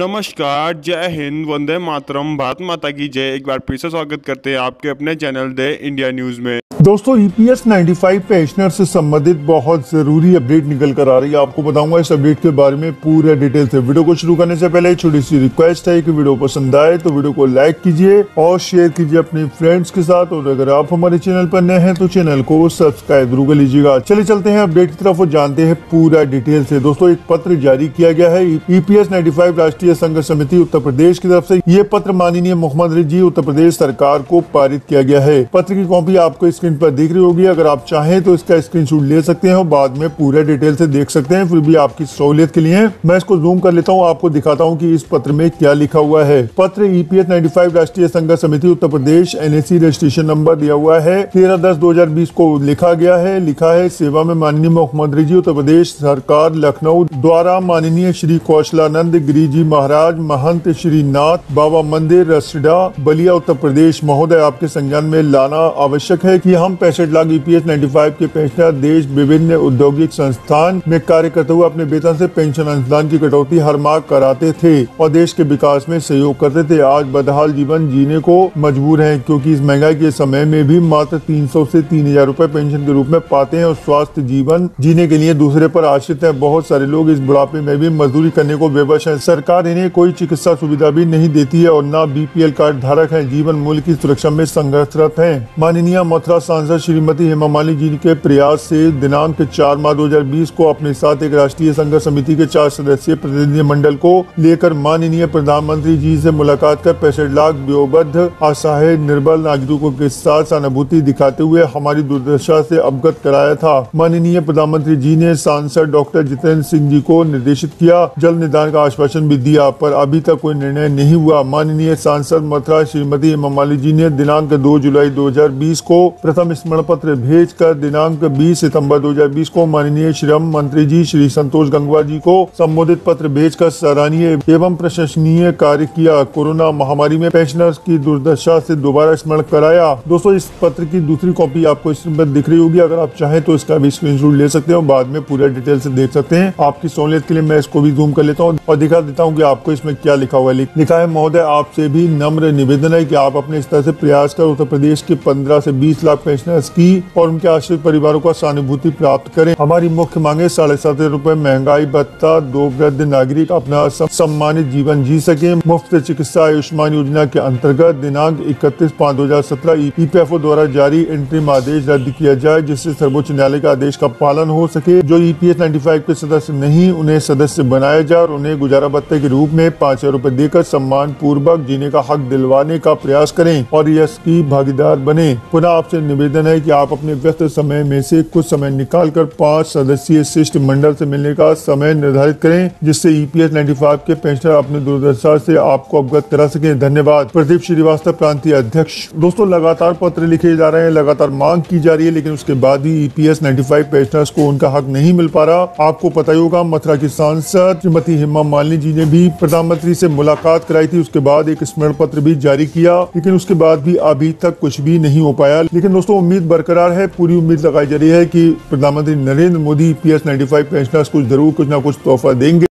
नमस्कार, जय हिंद, वंदे मातरम, भारत माता की जय। एक बार फिर से स्वागत करते हैं आपके अपने चैनल द इंडिया न्यूज में। दोस्तों EPS 95 पेंशनर से संबंधित बहुत जरूरी अपडेट निकल कर आ रही है। आपको बताऊंगा इस अपडेट के बारे में पूरे डिटेल से। वीडियो को शुरू करने से पहले छोटी सी रिक्वेस्ट है कि वीडियो पसंद आए तो वीडियो को लाइक कीजिए और शेयर कीजिए अपने फ्रेंड्स के साथ। और अगर आप हमारे चैनल पर नए हैं तो चैनल को सब्सक्राइब जरूर कर लीजिएगा। चलिए चलते हैं अपडेट की तरफ और जानते हैं पूरा डिटेल से। दोस्तों एक पत्र जारी किया गया है EPS 95 राष्ट्रीय संघर्ष समिति उत्तर प्रदेश की तरफ से। ये पत्र माननीय मुख्यमंत्री जी उत्तर प्रदेश सरकार को पारित किया गया है। पत्र की कॉपी आपको स्क्रीन पर दिख रही होगी। अगर आप चाहें तो इसका स्क्रीनशॉट ले सकते हैं और बाद में पूरे डिटेल से देख सकते हैं। फिर भी आपकी सहूलियत के लिए मैं इसको जूम कर लेता हूं, आपको दिखाता हूं कि इस पत्र में क्या लिखा हुआ है। पत्र EPS 95 राष्ट्रीय संघर्ष समिति Uttar Pradesh NAC registration number दिया हुआ है 13/10/2020 को लिखा गया है। लिखा है सेवा में माननीय मुख्यमंत्री जी उत्तर प्रदेश सरकार लखनऊ द्वारा माननीय श्री कौशलानंद गिरी जी महाराज महंत श्री नाथ बाबा मंदिर रसडा बलिया उत्तर प्रदेश महोदय आपके संज्ञान में लाना आवश्यक है कि हम 65 लाख EPS 95 के पेंशनर देश विभिन्न औद्योगिक संस्थान में कार्य करते हुए अपने वेतन से पेंशन अनुदान की कटौती हर माह कराते थे और देश के विकास में सहयोग करते थे। आज बदहाल जीवन जीने को मजबूर हैं क्योंकि इस महंगाई के समय में भी मात्र 300 से 3000 रुपए पेंशन के रूप में पाते हैं और स्वास्थ्य जीवन जीने के लिए दूसरे पर आश्रित है। बहुत सारे लोग इस बुढ़ापे में भी मजदूरी करने को विवश है। सरकार इन्हें कोई चिकित्सा सुविधा भी नहीं देती है और न BPL कार्ड धारक है। जीवन मूल्य की सुरक्षा में संघर्षरत है। माननीय मथुरा सांसद श्रीमती हेमा मालिनी जी के प्रयास से दिनांक 4 मार्च 2020 को अपने साथ एक राष्ट्रीय संघर्ष समिति के 4 सदस्यीय प्रतिनिधि मंडल को लेकर माननीय प्रधानमंत्री जी से मुलाकात कर 65 लाख व्योबद्ध असहाय निर्बल नागरिकों के साथ सहानुभूति दिखाते हुए हमारी दुर्दशा से अवगत कराया था। माननीय प्रधानमंत्री जी ने सांसद डॉक्टर जितेंद्र सिंह जी को निर्देशित किया, जल्द निदान का आश्वासन भी दिया, पर अभी तक कोई निर्णय नहीं हुआ। माननीय सांसद मथुरा श्रीमती हेमा मालिनी जी ने दिनांक 2 जुलाई 2020 को प्रथम स्मरण पत्र भेजकर दिनांक 20 सितंबर 2020 को माननीय श्रम मंत्री जी श्री संतोष गंगवार जी को संबोधित पत्र भेजकर सराहनीय एवं प्रशंसनीय कार्य किया। कोरोना महामारी में पेंशनर्स की दुर्दशा से दोबारा स्मरण कराया। दोस्तों इस पत्र की दूसरी कॉपी आपको स्क्रीन पर दिख रही होगी। अगर आप चाहें तो इसका भी स्क्रीनशॉट ले सकते हैं, बाद में पूरा डिटेल से देख सकते हैं। आपकी सहूलियत के लिए मैं इसको भी जूम कर लेता हूँ और दिखा देता हूँ कि आपको इसमें क्या लिखा हुआ है। लिखा है, महोदय आपसे भी नम्र निवेदन है कि आप अपने स्तर से प्रयास कर उत्तर प्रदेश के 15 से 20 लाख पेंशनर्स की और उनके आश्रित परिवारों का सहानुभूति प्राप्त करें। हमारी मुख्य मांगे 7.5 रुपए महंगाई भत्ता, 2 वृद्ध नागरिक अपना सम्मानित जीवन जी सके, मुफ्त चिकित्सा आयुष्मान योजना के अंतर्गत दिनांक 31/5/2017 EPFO द्वारा जारी इंटरिम आदेश रद्द किया जाए जिससे सर्वोच्च न्यायालय के आदेश का पालन हो सके। जो EPS 95 के सदस्य नहीं उन्हें सदस्य बनाया जाए और उन्हें गुजारा भत्ते के रूप में 5,000 रुपए देकर सम्मान पूर्वक जीने का हक दिलवाने का प्रयास करें और यश की भागीदार बने। पुनः आपसे निवेदन है कि आप अपने व्यस्त समय में से कुछ समय निकालकर 5 सदस्यीय शिष्ट मंडल से मिलने का समय निर्धारित करें जिससे EPS 95 के पेंशनर अपनी दुर्दशा से आपको अवगत करा सकें। धन्यवाद। प्रदीप श्रीवास्तव, प्रांतीय अध्यक्ष। दोस्तों लगातार पत्र लिखे जा रहे हैं, लगातार मांग की जा रही है, लेकिन उसके बाद भी EPS 95 पेंशनर्स को उनका हक नहीं मिल पा रहा। आपको पता ही होगा मथुरा की सांसद श्रीमती हेमा मालिनी जी ने भी प्रधानमंत्री से मुलाकात कराई थी, उसके बाद एक स्मरण पत्र भी जारी किया, लेकिन उसके बाद भी अभी तक कुछ भी नहीं हो पाया। लेकिन दोस्तों उम्मीद बरकरार है, पूरी उम्मीद लगाई जा रही है कि प्रधानमंत्री नरेंद्र मोदी EPS 95 पेंशनर्स को जरूर कुछ ना कुछ तोहफा देंगे।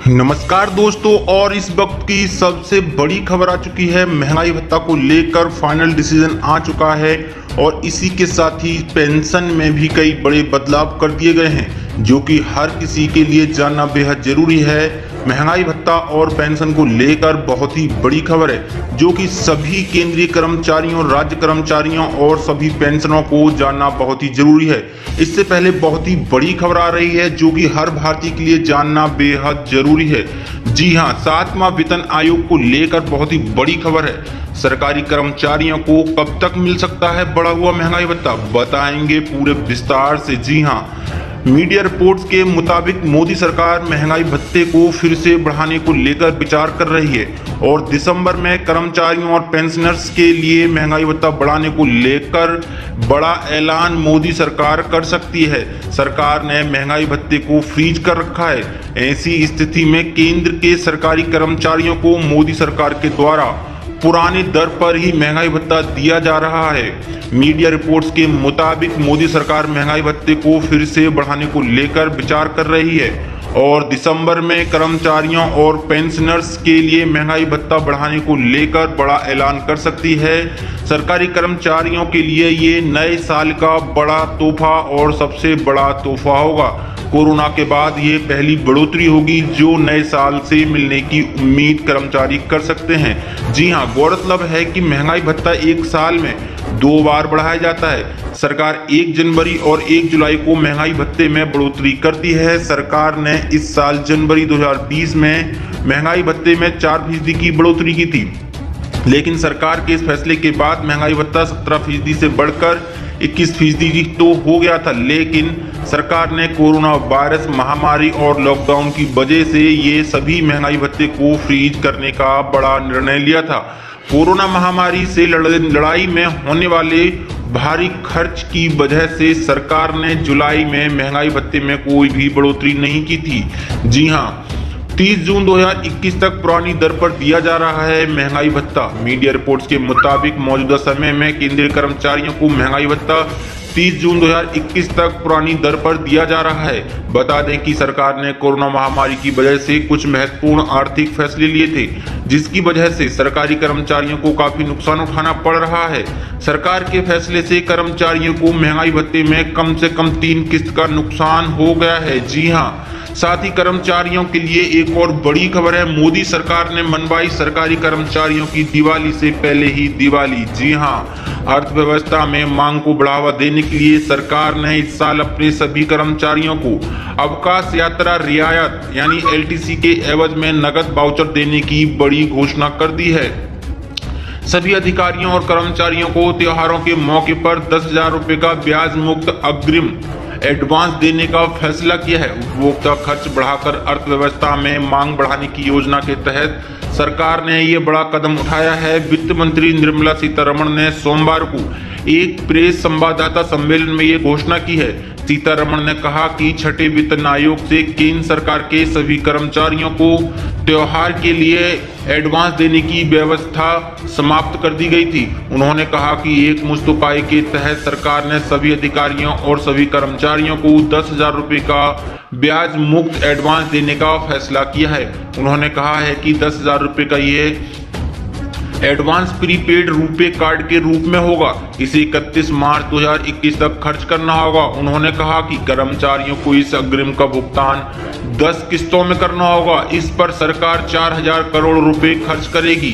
नमस्कार दोस्तों, और इस वक्त की सबसे बड़ी खबर आ चुकी है। महंगाई भत्ता को लेकर फाइनल डिसीजन आ चुका है और इसी के साथ ही पेंशन में भी कई बड़े बदलाव कर दिए गए हैं जो कि हर किसी के लिए जानना बेहद जरूरी है। महंगाई भत्ता और पेंशन को लेकर बहुत ही बड़ी खबर है जो कि सभी केंद्रीय कर्मचारियों, राज्य कर्मचारियों और सभी पेंशनरों को जानना बहुत ही जरूरी है। इससे पहले बहुत ही बड़ी खबर आ रही है जो कि हर भारतीय के लिए जानना बेहद जरूरी है। जी हां, 7वां वेतन आयोग को लेकर बहुत ही बड़ी खबर है। सरकारी कर्मचारियों को कब तक मिल सकता है बढ़ा हुआ महंगाई भत्ता, बताएंगे पूरे विस्तार से। जी हां, मीडिया रिपोर्ट्स के मुताबिक मोदी सरकार महंगाई भत्ते को फिर से बढ़ाने को लेकर विचार कर रही है और दिसंबर में कर्मचारियों और पेंशनर्स के लिए महंगाई भत्ता बढ़ाने को लेकर बड़ा ऐलान मोदी सरकार कर सकती है। सरकार ने महंगाई भत्ते को फ्रीज कर रखा है। ऐसी स्थिति में केंद्र के सरकारी कर्मचारियों को मोदी सरकार के द्वारा पुरानी दर पर ही महंगाई भत्ता दिया जा रहा है। मीडिया रिपोर्ट्स के मुताबिक मोदी सरकार महंगाई भत्ते को फिर से बढ़ाने को लेकर विचार कर रही है और दिसंबर में कर्मचारियों और पेंशनर्स के लिए महंगाई भत्ता बढ़ाने को लेकर बड़ा ऐलान कर सकती है। सरकारी कर्मचारियों के लिए ये नए साल का बड़ा तोहफा और सबसे बड़ा तोहफा होगा। कोरोना के बाद ये पहली बढ़ोतरी होगी जो नए साल से मिलने की उम्मीद कर्मचारी कर सकते हैं। जी हां, गौरतलब है कि महंगाई भत्ता एक साल में 2 बार बढ़ाया जाता है। सरकार 1 जनवरी और 1 जुलाई को महंगाई भत्ते में बढ़ोतरी करती है। सरकार ने इस साल जनवरी 2020 में महंगाई भत्ते में 4% की बढ़ोतरी की थी, लेकिन सरकार के इस फैसले के बाद महंगाई भत्ता 17% से बढ़कर 21% तो हो गया था। लेकिन सरकार ने कोरोना वायरस महामारी और लॉकडाउन की वजह से ये सभी महंगाई भत्ते को फ्रीज करने का बड़ा निर्णय लिया था। कोरोना महामारी से लड़ाई में होने वाले भारी खर्च की वजह से सरकार ने जुलाई में महंगाई भत्ते में कोई भी बढ़ोतरी नहीं की थी। जी हां, 30 जून 2021 तक पुरानी दर पर दिया जा रहा है महंगाई भत्ता। मीडिया रिपोर्ट्स के मुताबिक मौजूदा समय में केंद्रीय कर्मचारियों को महंगाई भत्ता 30 जून 2021 तक पुरानी दर पर दिया जा रहा है। बता दें कि सरकार ने कोरोना महामारी की वजह से कुछ महत्वपूर्ण आर्थिक फैसले लिए थे, जिसकी वजह से सरकारी कर्मचारियों को काफी नुकसान उठाना पड़ रहा है। सरकार के फैसले से कर्मचारियों को महंगाई भत्ते में कम से कम 3 किस्त का नुकसान हो गया है। जी हां, साथ ही कर्मचारियों के लिए एक और बड़ी खबर है। मोदी सरकार ने मनवाई सरकारी कर्मचारियों की दिवाली से पहले ही दिवाली। जी हां, अर्थव्यवस्था में मांग को बढ़ावा देने के लिए सरकार ने इस साल अपने सभी कर्मचारियों को अवकाश यात्रा रियायत यानी LTC के एवज में नकद वाउचर देने की बड़ी घोषणा कर दी है। सभी अधिकारियों और कर्मचारियों को त्योहारों के मौके पर 10,000 रुपए का ब्याज मुक्त अग्रिम एडवांस देने का फैसला किया है। उपभोक्ता खर्च बढ़ाकर अर्थव्यवस्था में मांग बढ़ाने की योजना के तहत सरकार ने ये बड़ा कदम उठाया है। वित्त मंत्री निर्मला सीतारमण ने सोमवार को एक प्रेस संवाददाता सम्मेलन में ये घोषणा की है। सीतारमण ने कहा कि छठे वित्त आयोग से केंद्र सरकार के सभी कर्मचारियों को त्योहार के लिए एडवांस देने की व्यवस्था समाप्त कर दी गई थी। उन्होंने कहा कि एक मुश्त उपाय के तहत सरकार ने सभी अधिकारियों और सभी कर्मचारियों को 10,000 रुपए का ब्याज मुक्त एडवांस देने का फैसला किया है। उन्होंने कहा है कि 10,000 रुपए का ये एडवांस प्रीपेड रुपे कार्ड के रूप में होगा। इसे 31 मार्च 2021 तक खर्च करना होगा। उन्होंने कहा कि कर्मचारियों को इस अग्रिम का भुगतान 10 किस्तों में करना होगा। इस पर सरकार 4,000 करोड़ रुपए खर्च करेगी।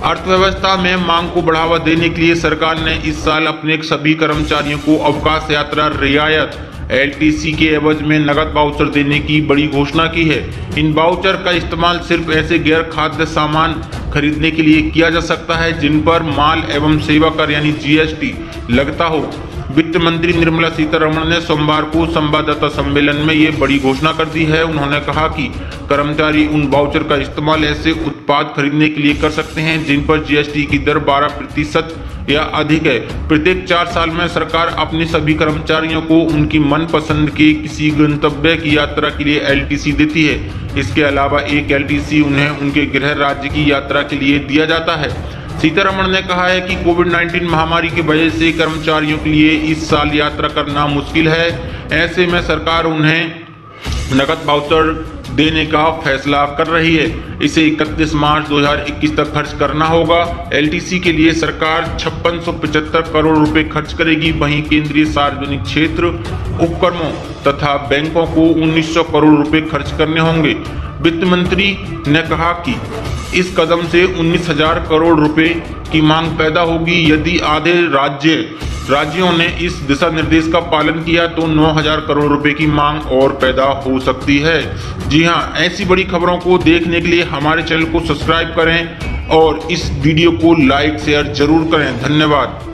अर्थव्यवस्था में मांग को बढ़ावा देने के लिए सरकार ने इस साल अपने सभी कर्मचारियों को अवकाश यात्रा रियायत LTC के एवज में नकद वाउचर देने की बड़ी घोषणा की है। इन वाउचर का इस्तेमाल सिर्फ ऐसे गैर खाद्य सामान खरीदने के लिए किया जा सकता है जिन पर माल एवं सेवा कर यानी GST लगता हो। वित्त मंत्री निर्मला सीतारमण ने सोमवार को संवाददाता सम्मेलन में ये बड़ी घोषणा कर दी है। उन्होंने कहा कि कर्मचारी उन वाउचर का इस्तेमाल ऐसे उत्पाद खरीदने के लिए कर सकते हैं जिन पर GST की दर 12% या अधिक है। प्रत्येक 4 साल में सरकार अपने सभी कर्मचारियों को उनकी मनपसंद के किसी गंतव्य की यात्रा के लिए LTC देती है। इसके अलावा एक LTC उन्हें उनके गृह राज्य की यात्रा के लिए दिया जाता है। सीतारमण ने कहा है कि कोविड-19 महामारी की वजह से कर्मचारियों के लिए इस साल यात्रा करना मुश्किल है। ऐसे में सरकार उन्हें नकद वाउचर देने का फैसला कर रही है। इसे 31 मार्च 2021 तक खर्च करना होगा। LTC के लिए सरकार 5675 करोड़ रुपए खर्च करेगी। वहीं केंद्रीय सार्वजनिक क्षेत्र उपक्रमों तथा बैंकों को 1900 करोड़ रुपए खर्च करने होंगे। वित्त मंत्री ने कहा कि इस कदम से 19,000 करोड़ रुपए की मांग पैदा होगी। यदि आधे राज्यों ने इस दिशा निर्देश का पालन किया तो 9,000 करोड़ रुपए की मांग और पैदा हो सकती है। जी हां, ऐसी बड़ी खबरों को देखने के लिए हमारे चैनल को सब्सक्राइब करें और इस वीडियो को लाइक शेयर जरूर करें। धन्यवाद।